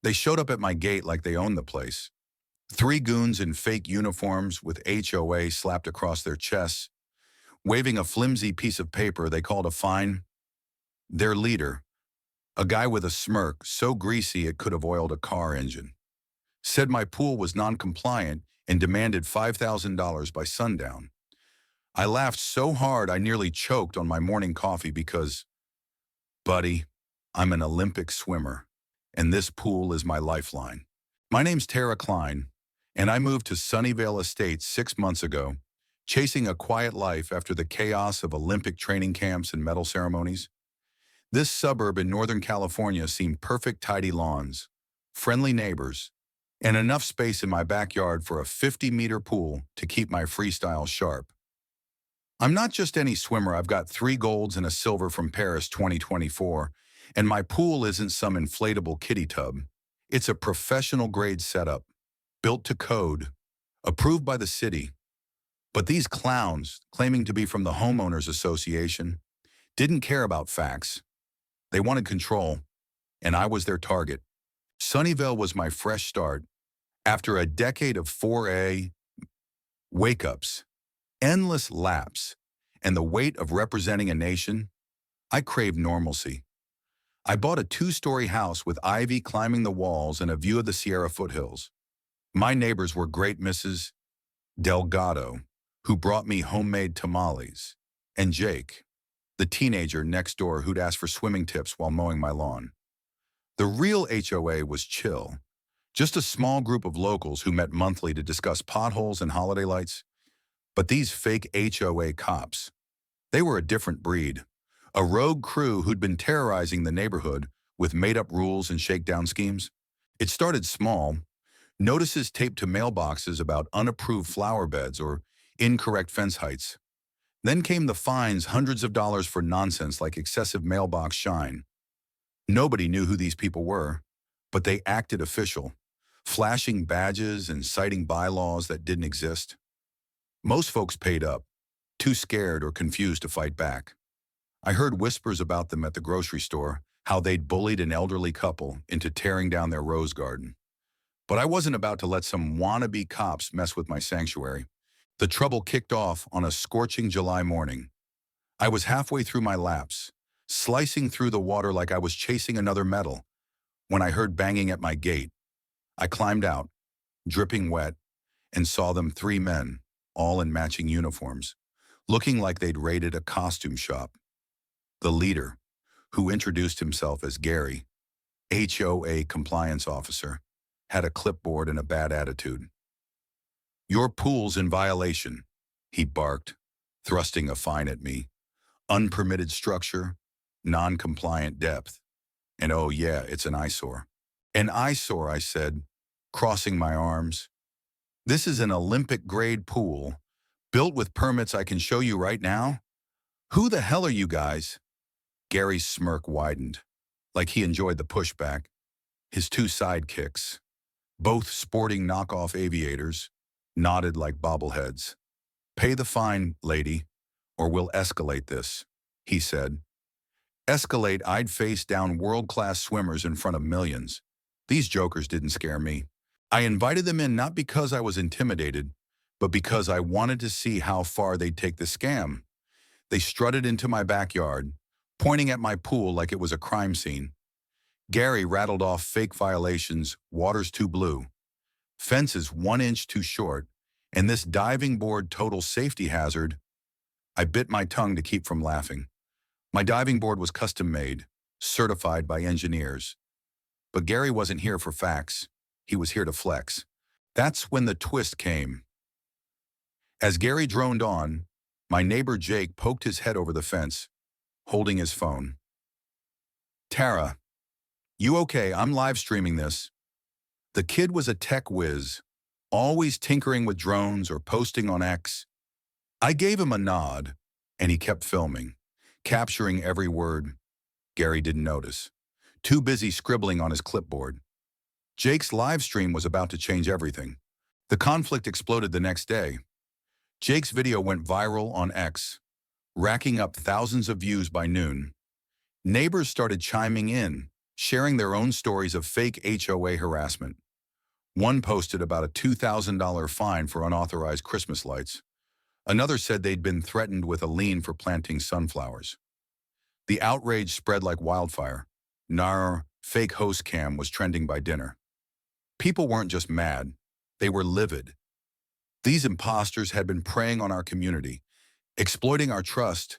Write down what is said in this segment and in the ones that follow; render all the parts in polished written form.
They showed up at my gate like they owned the place. Three goons in fake uniforms with HOA slapped across their chests, waving a flimsy piece of paper they called a fine. Their leader, a guy with a smirk so greasy it could have oiled a car engine, said my pool was non-compliant and demanded $5,000 by sundown. I laughed so hard I nearly choked on my morning coffee because, buddy, I'm an Olympic swimmer, and this pool is my lifeline. My name's Tara Klein, and I moved to Sunnyvale Estates 6 months ago, chasing a quiet life after the chaos of Olympic training camps and medal ceremonies. This suburb in Northern California seemed perfect: tidy lawns, friendly neighbors, and enough space in my backyard for a 50-meter pool to keep my freestyle sharp. I'm not just any swimmer. I've got 3 golds and a silver from Paris 2024, and my pool isn't some inflatable kiddie tub. It's a professional-grade setup, built to code, approved by the city. But these clowns, claiming to be from the Homeowners Association, didn't care about facts. They wanted control, and I was their target. Sunnyvale was my fresh start. After a decade of 4A wake-ups, endless laps, and the weight of representing a nation, I craved normalcy. I bought a 2-story house with ivy climbing the walls and a view of the Sierra foothills. My neighbors were great Mrs. Delgado, who brought me homemade tamales, and Jake, the teenager next door who'd ask for swimming tips while mowing my lawn. The real HOA was chill, just a small group of locals who met monthly to discuss potholes and holiday lights. But these fake HOA cops, they were a different breed. A rogue crew who'd been terrorizing the neighborhood with made-up rules and shakedown schemes. It started small: notices taped to mailboxes about unapproved flower beds or incorrect fence heights. Then came the fines, hundreds of dollars for nonsense like excessive mailbox shine. Nobody knew who these people were, but they acted official, flashing badges and citing bylaws that didn't exist. Most folks paid up, too scared or confused to fight back. I heard whispers about them at the grocery store, how they'd bullied an elderly couple into tearing down their rose garden. But I wasn't about to let some wannabe cops mess with my sanctuary. The trouble kicked off on a scorching July morning. I was halfway through my laps, slicing through the water like I was chasing another medal, when I heard banging at my gate. I climbed out, dripping wet, and saw them: 3 men, all in matching uniforms, looking like they'd raided a costume shop. The leader, who introduced himself as Gary, HOA compliance officer, had a clipboard and a bad attitude. "Your pool's in violation," he barked, thrusting a fine at me. "Unpermitted structure, non-compliant depth, and oh yeah, it's an eyesore." "An eyesore," I said, crossing my arms. "This is an Olympic-grade pool, built with permits I can show you right now. Who the hell are you guys?" Gary's smirk widened, like he enjoyed the pushback. His 2 sidekicks, both sporting knockoff aviators, nodded like bobbleheads. "Pay the fine, lady, or we'll escalate this," he said. Escalate? I'd face down world-class swimmers in front of millions. These jokers didn't scare me. I invited them in not because I was intimidated, but because I wanted to see how far they'd take the scam. They strutted into my backyard, pointing at my pool like it was a crime scene. Gary rattled off fake violations: water's too blue, fences 1 inch too short, and this diving board total safety hazard. I bit my tongue to keep from laughing. My diving board was custom-made, certified by engineers. But Gary wasn't here for facts. He was here to flex. That's when the twist came. As Gary droned on, my neighbor Jake poked his head over the fence, holding his phone. "Tara, you okay? I'm live streaming this." The kid was a tech whiz, always tinkering with drones or posting on X. I gave him a nod, and he kept filming, capturing every word. Gary didn't notice, too busy scribbling on his clipboard. Jake's live stream was about to change everything. The conflict exploded the next day. Jake's video went viral on X, racking up thousands of views by noon. Neighbors started chiming in, sharing their own stories of fake HOA harassment. One posted about a $2,000 fine for unauthorized Christmas lights. Another said they'd been threatened with a lien for planting sunflowers. The outrage spread like wildfire. Nar fake host cam was trending by dinner. People weren't just mad, they were livid. These imposters had been preying on our community, exploiting our trust,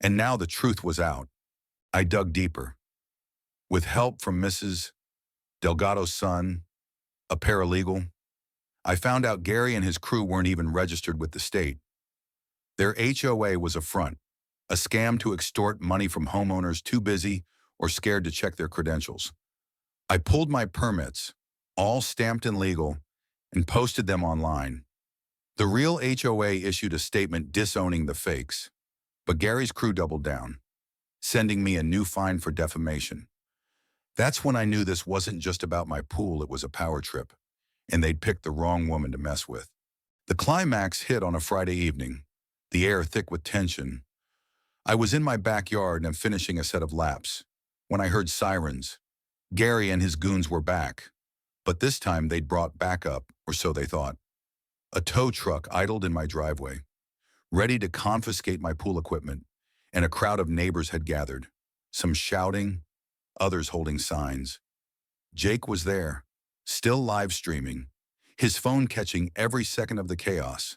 and now the truth was out. I dug deeper. With help from Mrs. Delgado's son, a paralegal, I found out Gary and his crew weren't even registered with the state. Their HOA was a front, a scam to extort money from homeowners too busy or scared to check their credentials. I pulled my permits, all stamped and legal, and posted them online. The real HOA issued a statement disowning the fakes, but Gary's crew doubled down, sending me a new fine for defamation. That's when I knew this wasn't just about my pool, it was a power trip, and they'd picked the wrong woman to mess with. The climax hit on a Friday evening, the air thick with tension. I was in my backyard and finishing a set of laps when I heard sirens. Gary and his goons were back, but this time they'd brought backup, or so they thought. A tow truck idled in my driveway, ready to confiscate my pool equipment, and a crowd of neighbors had gathered, some shouting, others holding signs. Jake was there, still live streaming, his phone catching every second of the chaos.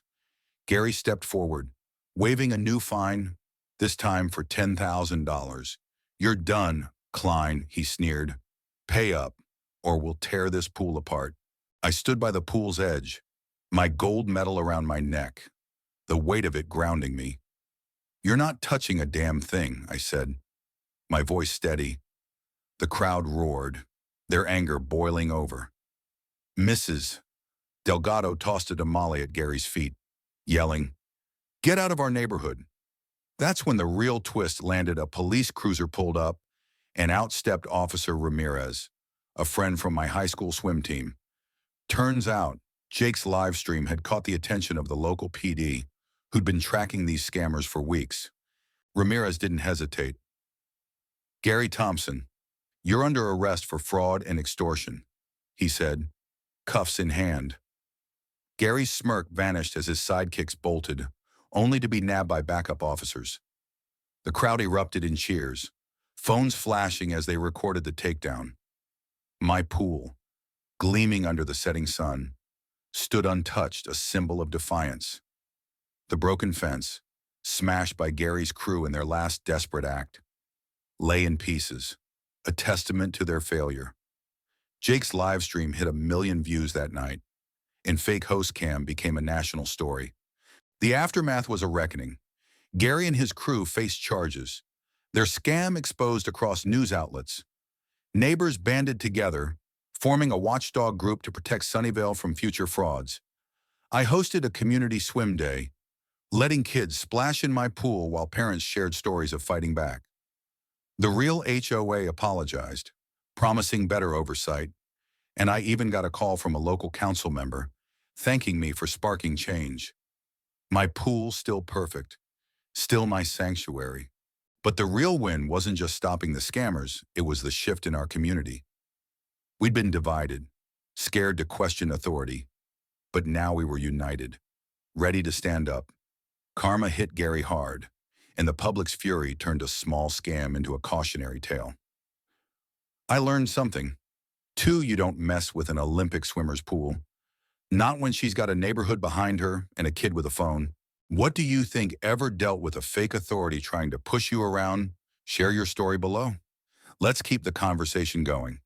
Gary stepped forward, waving a new fine, this time for $10,000. "You're done, Klein," he sneered. "Pay up, or we'll tear this pool apart." I stood by the pool's edge, my gold medal around my neck, the weight of it grounding me. "You're not touching a damn thing," I said, my voice steady. The crowd roared, their anger boiling over. Mrs. Delgado tossed a tamale at Gary's feet, yelling, "Get out of our neighborhood." That's when the real twist landed. A police cruiser pulled up, and out stepped Officer Ramirez, a friend from my high school swim team. Turns out, Jake's live stream had caught the attention of the local PD, who'd been tracking these scammers for weeks. Ramirez didn't hesitate. "Gary Thompson, you're under arrest for fraud and extortion," he said, cuffs in hand. Gary's smirk vanished as his sidekicks bolted, only to be nabbed by backup officers. The crowd erupted in cheers, phones flashing as they recorded the takedown. My pool, gleaming under the setting sun, stood untouched, a symbol of defiance. The broken fence, smashed by Gary's crew in their last desperate act, lay in pieces, a testament to their failure. Jake's live stream hit 1 million views that night, and fake host cam became a national story. The aftermath was a reckoning. Gary and his crew faced charges, their scam exposed across news outlets. Neighbors banded together, forming a watchdog group to protect Sunnyvale from future frauds. I hosted a community swim day, letting kids splash in my pool while parents shared stories of fighting back. The real HOA apologized, promising better oversight, and I even got a call from a local council member, thanking me for sparking change. My pool still perfect, still my sanctuary. But the real win wasn't just stopping the scammers, it was the shift in our community. We'd been divided, scared to question authority, but now we were united, ready to stand up. Karma hit Gary hard, and the public's fury turned a small scam into a cautionary tale. I learned something. 2, you don't mess with an Olympic swimmer's pool. Not when she's got a neighborhood behind her and a kid with a phone. What do you think ever dealt with a fake authority trying to push you around? Share your story below. Let's keep the conversation going.